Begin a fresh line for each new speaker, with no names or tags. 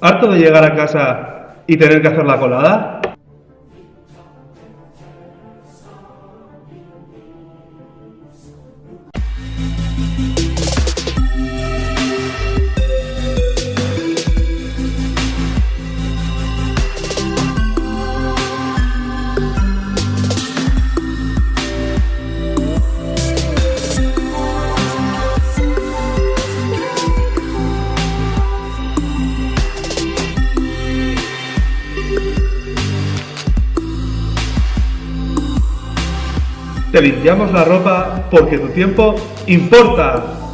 ¿Harto de llegar a casa y tener que hacer la colada? Te limpiamos la ropa porque tu tiempo importa.